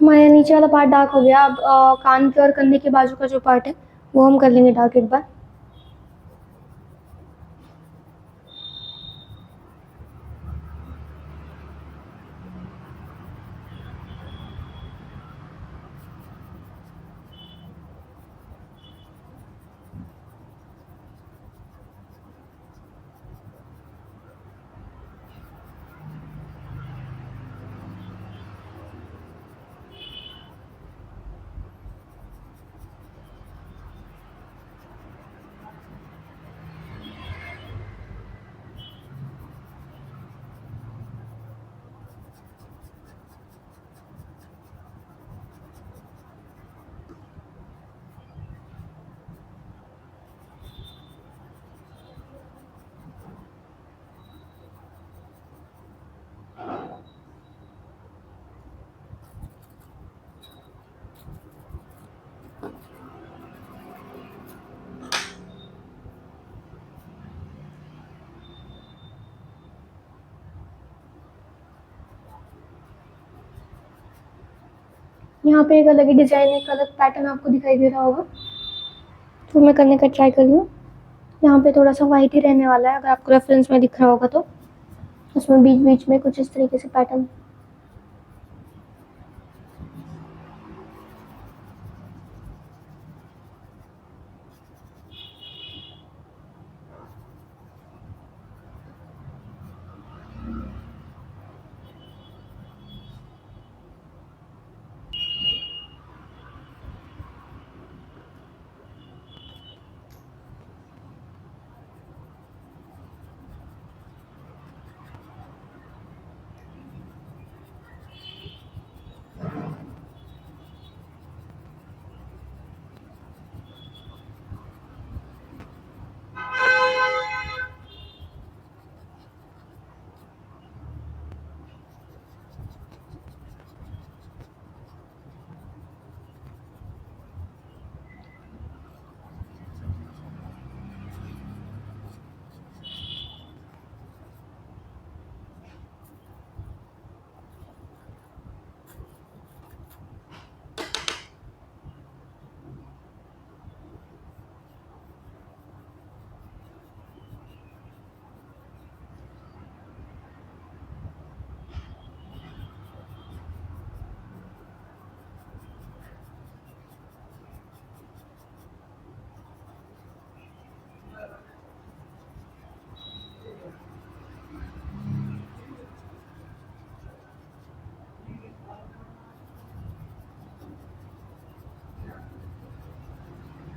हमारे नीचे वाला पार्ट डार्क हो गया। अब कान के और कंधे के बाजू का जो पार्ट है वो हम कर लेंगे डार्क एक बार। यहाँ पे एक अलग ही डिजाइन, एक अलग पैटर्न आपको दिखाई दे रहा होगा, तो मैं करने का ट्राई कर रही हूँ। यहाँ पे थोड़ा सा वाइट ही रहने वाला है, अगर आपको रेफरेंस में दिख रहा होगा तो। उसमें बीच बीच में कुछ इस तरीके से पैटर्न।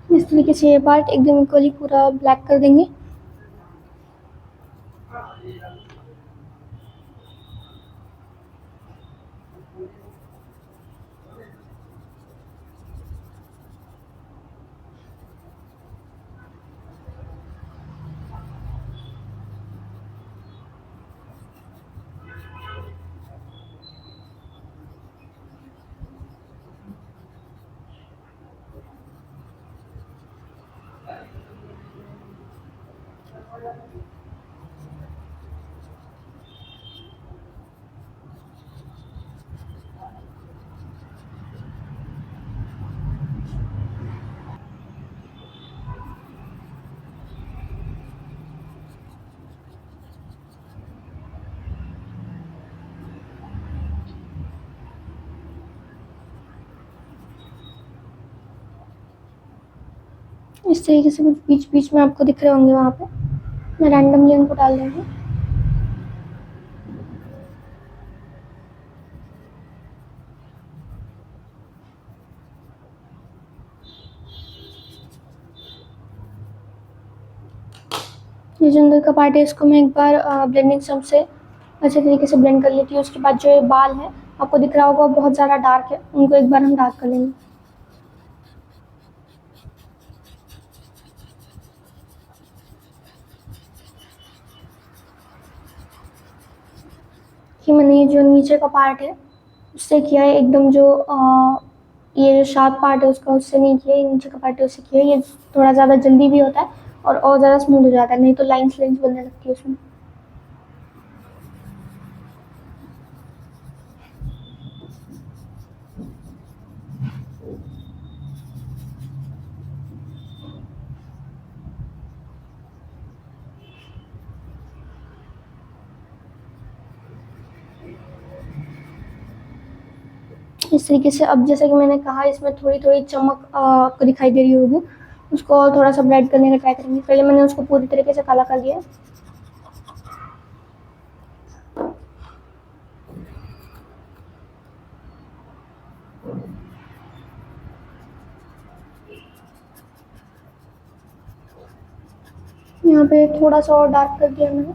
इस तरीके से ये पार्ट एकदम इक्वली पूरा ब्लैक कर देंगे। इस तरीके से कुछ बीच बीच में आपको दिख रहे होंगे वहाँ पे। मैं रैंडमली उनको डाल रही हूँ। ये जो अंदर का पार्ट है इसको मैं एक बार ब्लेंडिंग सम से अच्छे तरीके से ब्लेंड कर लेती हूँ। उसके बाद जो ये बाल है आपको दिख रहा होगा बहुत ज़्यादा डार्क है, उनको एक बार हम डार्क कर लेंगे। कि मैंने ये जो नीचे का पार्ट है उससे किया है, एकदम जो ये जो शार्प पार्ट है उसका उससे नहीं किया, ये नीचे का पार्ट है उससे किया है। ये थोड़ा ज़्यादा जल्दी भी होता है और ज़्यादा स्मूथ हो जाता है, नहीं तो लाइन्स लाइन्स बनने लगती है उसमें। इस तरीके से अब जैसा कि मैंने कहा इसमें थोड़ी थोड़ी चमक आपको दिखाई दे रही होगी, उसको और थोड़ा सा ब्राइट करने का ट्राई करेंगे। पहले मैंने उसको पूरी तरीके से काला कर दिया। यहाँ पे थोड़ा सा और डार्क कर दिया मैंने।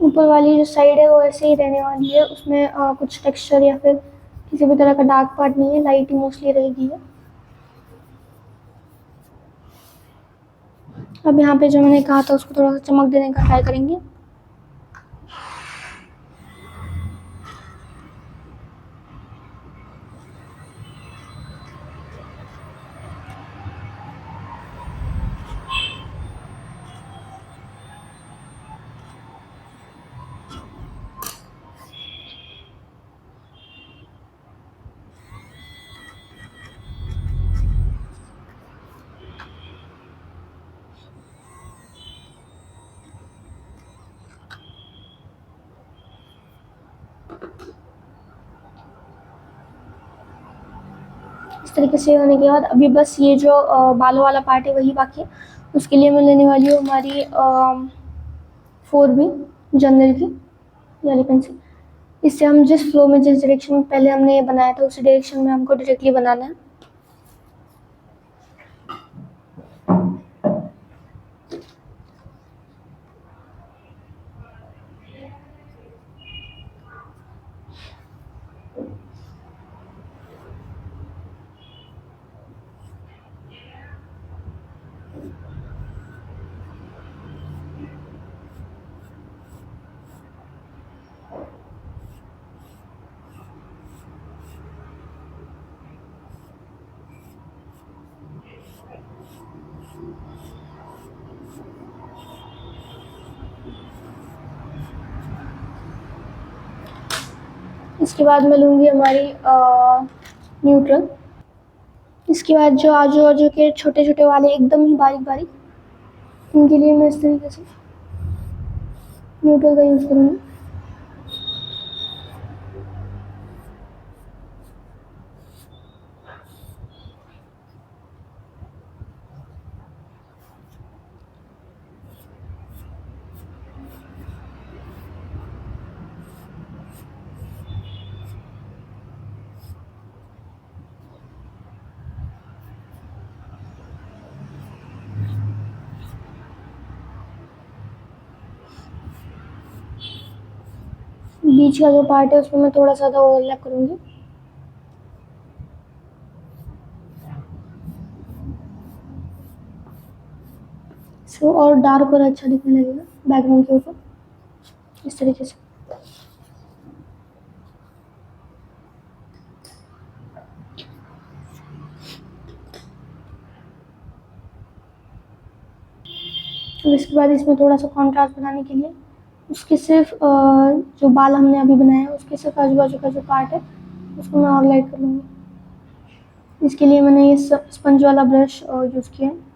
ऊपर वाली जो साइड है वो ऐसे ही रहने वाली है, उसमें कुछ टेक्सचर या फिर किसी भी तरह का डार्क पार्ट नहीं है, लाइट ही मोस्टली रहेगी है। अब यहाँ पे जो मैंने कहा था उसको थोड़ा सा चमक देने का ट्राई करेंगे। इस तरीके से होने के बाद अभी बस ये जो बालों वाला पार्ट है वही बाकी है। उसके लिए मैं लेने वाली हूँ हमारी 4B जनरल की वाली पेंसिल। इससे हम जिस फ्लो में, जिस डायरेक्शन में पहले हमने ये बनाया था उसी डायरेक्शन में हमको डायरेक्टली बनाना है। इसके बाद मैं लूँगी हमारी न्यूट्रल। इसके बाद जो आजू बाजू के छोटे छोटे वाले एकदम ही बारीक बारीक, इनके लिए मैं इस तरीके से न्यूट्रल का यूज़ करूँगी। बीच का जो पार्ट है उसमें मैं थोड़ा सा ओवरलैप करूँगी। सो और डार्क और अच्छा दिखने लगेगा बैकग्राउंड के ऊपर, इस तरीके से। और इसके बाद इसमें थोड़ा सा कॉन्ट्रास्ट बनाने के लिए उसके सिर्फ जो बाल हमने अभी बनाया है उसके सिर्फ आजू बाजू का जो पार्ट है उसको मैं और लाइट कर लूँगी। इसके लिए मैंने ये स्पंज वाला ब्रश यूज़ किया है।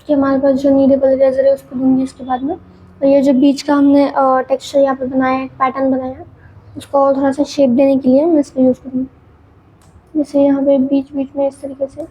कि हमारे पास जो नीडेबल इरेजर है उसको दूंगी इसके बाद में। और ये जो बीच का हमने टेक्सचर यहाँ पे बनाया है, पैटर्न बनाया है, उसको और थोड़ा सा शेप देने के लिए मैं इसको यूज़ करूँगी। जैसे यहाँ पे बीच बीच में इस तरीके से।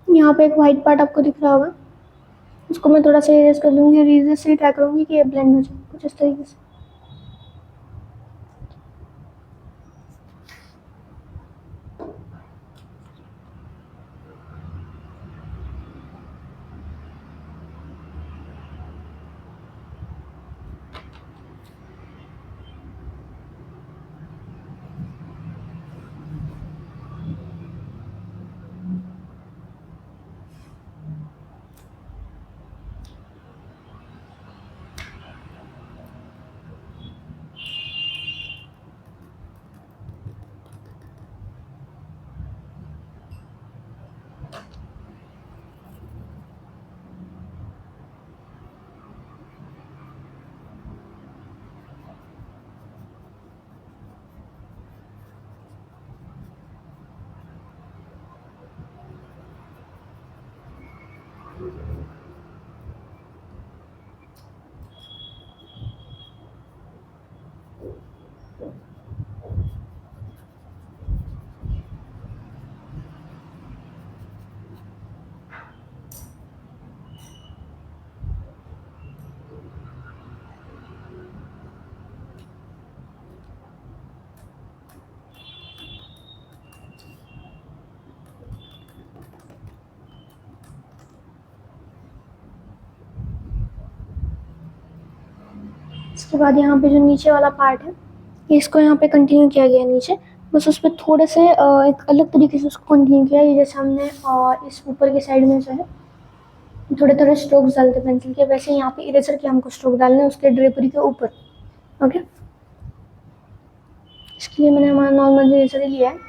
यहाँ पे एक वाइट पार्ट आपको दिख रहा होगा, उसको मैं थोड़ा सा इरेज कर लूँगी और इरेज से ट्राई करूँगी कि ये ब्लेंड हो जाए कुछ इस तरीके से। इसके बाद यहाँ पे जो नीचे वाला पार्ट है, इसको यहाँ पे कंटिन्यू किया गया है नीचे, बस उस पर थोड़े से एक अलग तरीके से उसको कंटिन्यू किया है। जैसे हमने इस ऊपर के साइड में जो है थोड़े थोड़े स्ट्रोक्स डालते पेंसिल के, वैसे यहाँ पे इरेजर के हमको स्ट्रोक डालने हैं उसके ड्रेपरी के ऊपर। ओके, इसके लिए मैंने हमारा नॉर्मल इरेजर ही लिया है।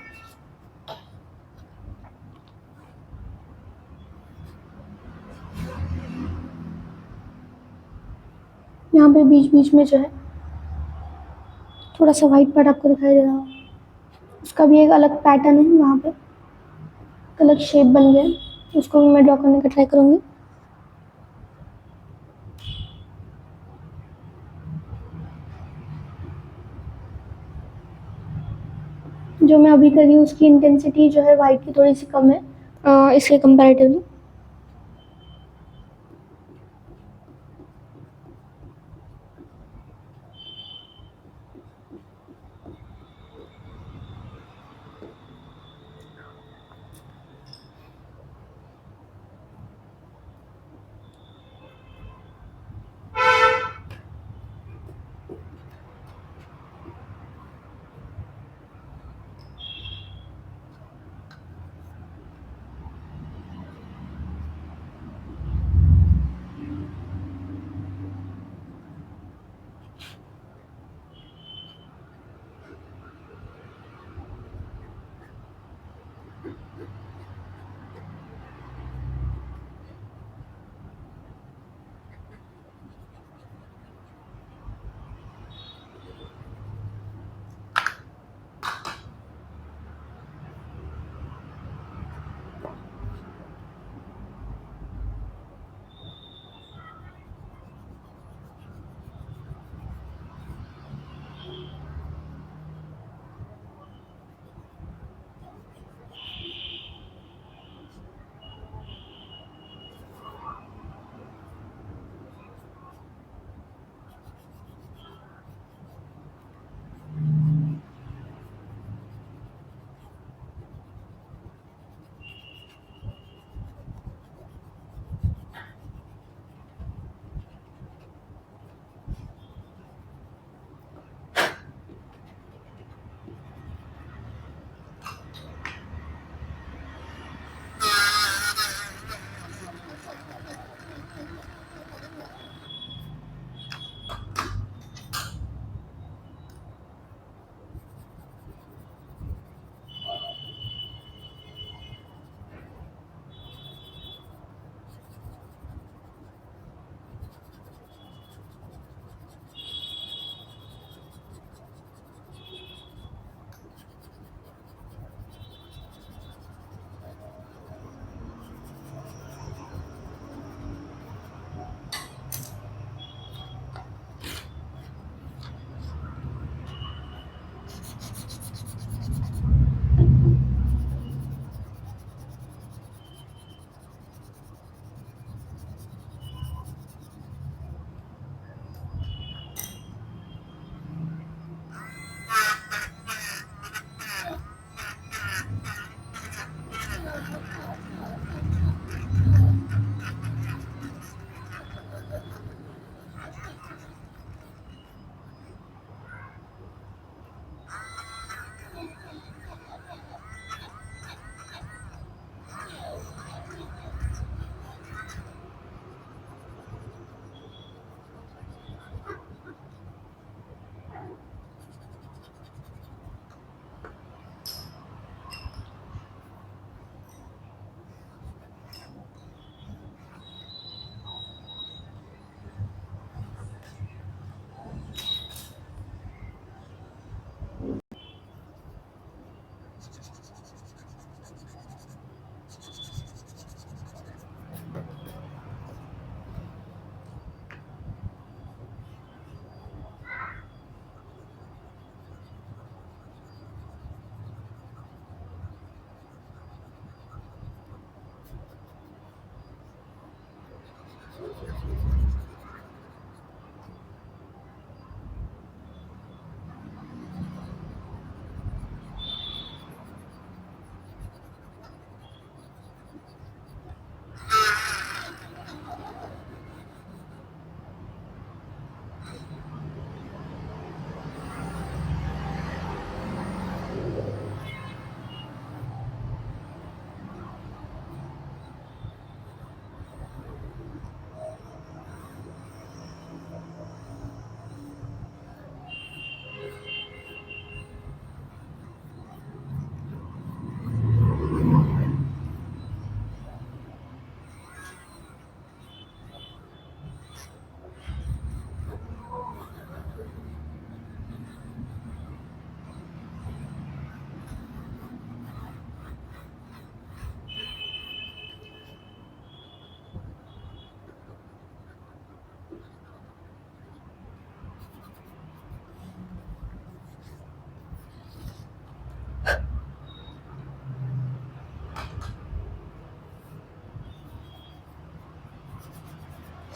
यहाँ पे बीच बीच में जो है थोड़ा सा वाइट पार्ट आपको दिखाई दे रहा होगा, उसका भी एक अलग पैटर्न है, वहाँ पे अलग शेप बन गया, उसको भी मैं ड्रॉ करने का ट्राई करूँगी। जो मैं अभी कर रही हूँ उसकी इंटेंसिटी जो है वाइट की थोड़ी सी कम है इसके कंपैरेटिवली।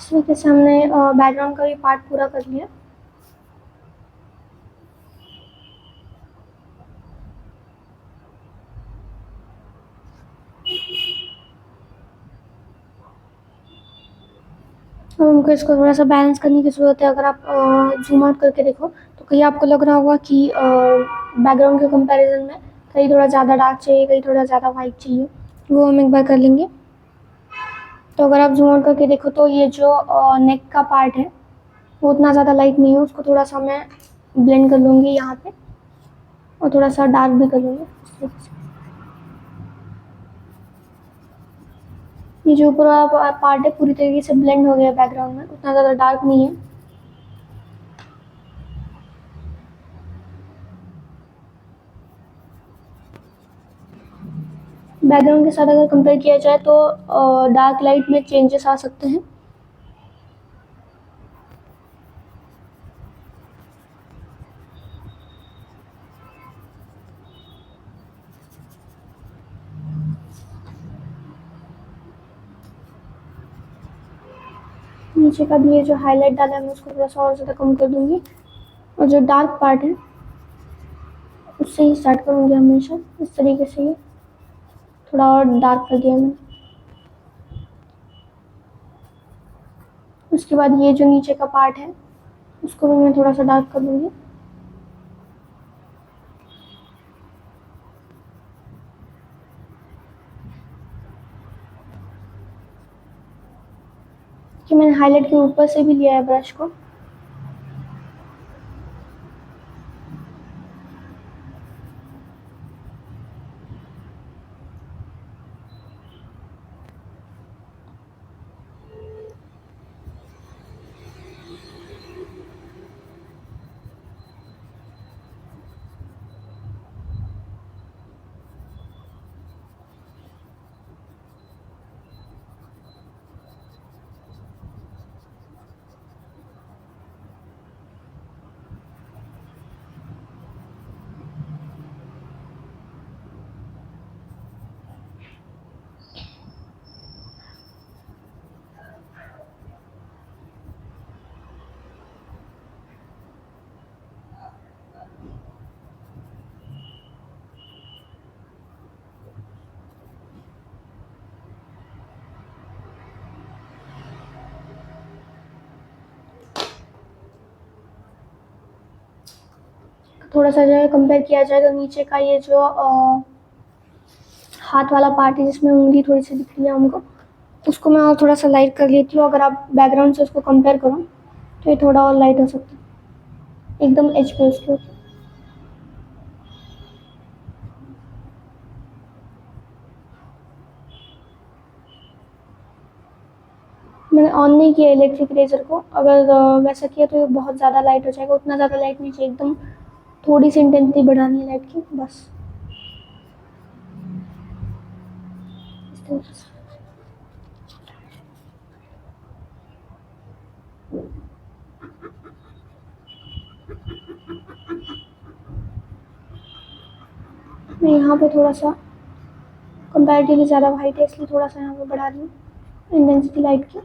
इस तरीके से हमने बैकग्राउंड का भी पार्ट पूरा कर लिया। अब हमको इसको थोड़ा सा बैलेंस करने की ज़रूरत है। अगर आप जूम आउट करके देखो तो कहीं आपको लग रहा होगा कि बैकग्राउंड के कंपैरिजन में कहीं थोड़ा ज़्यादा डार्क चाहिए, कहीं थोड़ा ज़्यादा वाइट चाहिए, वो हम एक बार कर लेंगे। तो अगर आप जूम आउट करके देखो तो ये जो नेक का पार्ट है वो उतना ज़्यादा लाइट नहीं है, उसको थोड़ा सा मैं ब्लेंड कर लूँगी यहाँ पे और थोड़ा सा डार्क भी कर लूँगी इस तरीके से। ये जो ऊपर वाला पार्ट है पूरी तरीके से ब्लेंड हो गया बैकग्राउंड में, उतना ज़्यादा डार्क नहीं है। बैकग्राउंड के साथ अगर कंपेयर किया जाए तो डार्क लाइट में चेंजेस आ सकते हैं। नीचे का भी ये जो हाईलाइट डाला है मैं उसको थोड़ा सा और ज़्यादा कम कर दूंगी और जो डार्क पार्ट है उससे ही स्टार्ट करूँगी हमेशा। इस तरीके से ये थोड़ा और डार्क कर दिया मैंने। उसके बाद ये जो नीचे का पार्ट है उसको भी मैं थोड़ा सा डार्क कर दूंगी। कि मैंने हाईलाइट के ऊपर से भी लिया है ब्रश को। थोड़ा सा जो है कंपेयर किया जाए तो नीचे का ये जो हाथ वाला पार्ट है जिसमें उंगली थोड़ी सी दिख रही है हमको, उसको मैं और थोड़ा सा लाइट कर लेती हूँ। अगर आप बैकग्राउंड से उसको कंपेयर करो तो ये थोड़ा और लाइट हो सकता है, एकदम एज पे उसके ऊपर। मैंने ऑन नहीं किया इलेक्ट्रिक इरेजर को, अगर वैसा किया तो ये बहुत ज़्यादा लाइट हो जाएगा। उतना ज़्यादा लाइट नहीं चाहिए, एकदम थोड़ी सी इंटेंसिटी बढ़ानी है लाइट की बस। इस तरीके से मैं यहाँ पे थोड़ा सा कंपैरेटिवली ज़्यादा वाइट है इसलिए थोड़ा सा यहाँ पे बढ़ा रही हूँ इंटेंसिटी लाइट की।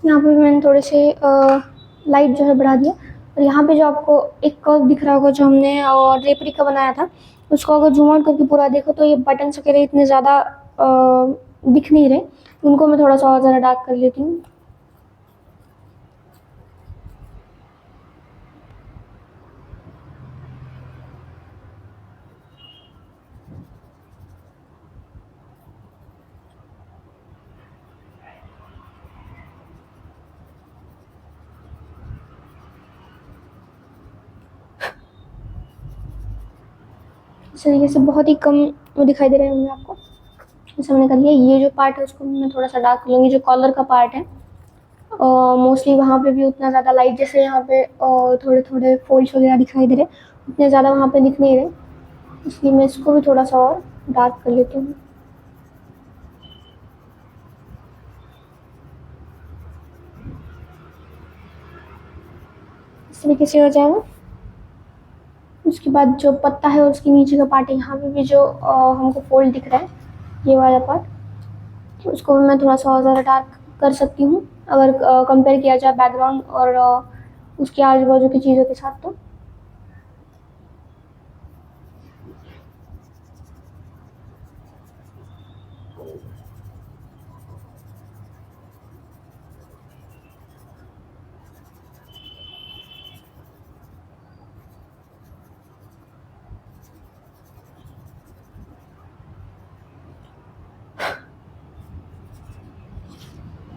यहाँ पे मैंने थोड़े से लाइट जो है बढ़ा दिया। और यहाँ पे जो आपको एक कर्व दिख रहा होगा जो हमने ड्रेपरी का बनाया था, उसको अगर जूम आउट करके पूरा देखो तो ये बटन्स वगैरह इतने ज़्यादा दिख नहीं रहे, उनको मैं थोड़ा सा और ज़्यादा डार्क कर लेती हूँ। इस तरीके से बहुत ही कम वो दिखाई दे रहे होंगे आपको। जैसे हमने कर लिया, ये जो पार्ट है उसको मैं थोड़ा सा डार्क कर लूँगी। जो कॉलर का पार्ट है मोस्टली वहाँ पे भी उतना ज़्यादा लाइट, जैसे यहाँ पे थोड़े थोड़े फोल्ड्स वगैरह दिखाई दे रहे, उतने ज़्यादा वहाँ पे दिख नहीं रहे, इसलिए मैं इसको भी थोड़ा सा और डार्क कर लेती हूँ। तरीके से हो जाएगा। उसके बाद जो पत्ता है उसके नीचे का पार्ट, यहाँ पे भी जो हमको फोल्ड दिख रहा है, ये वाला पार्ट, उसको भी मैं थोड़ा सा और ज़्यादा डार्क कर सकती हूँ अगर कंपेयर किया जाए बैकग्राउंड और उसके आजू बाजू की चीज़ों के साथ। तो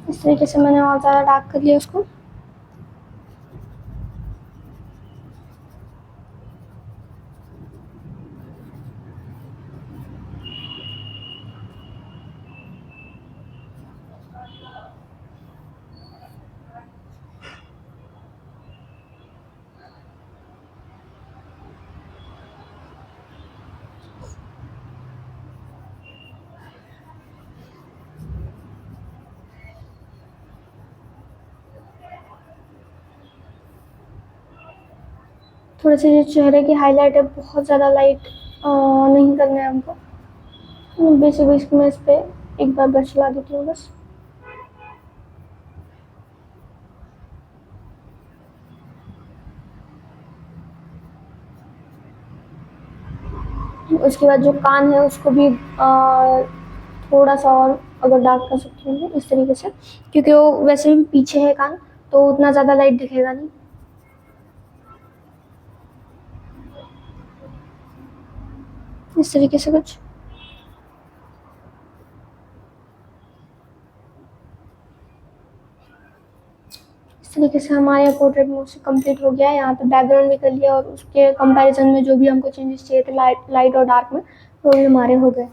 इस तरीके से मैंने और ज़्यादा डार्क कर लिया उसको। थोड़े से जो चेहरे की हाईलाइट है बहुत ज़्यादा लाइट नहीं करना है हमको। बेसिक बेसिक मैं इस पर एक बार ब्रश चला देती हूँ बस। उसके बाद जो कान है उसको भी थोड़ा सा और अगर डार्क कर सकती हूँ इस तरीके से, क्योंकि वो वैसे भी पीछे है कान, तो उतना ज़्यादा लाइट दिखेगा नहीं। इस तरीके से कुछ इस तरीके से हमारे पोर्ट्रेट मोस्टली कंप्लीट हो गया है। यहाँ पे बैकग्राउंड भी कर लिया और उसके कंपैरिजन में जो भी हमको चेंजेस चाहिए थे लाइट और डार्क में, वो भी हमारे हो गए।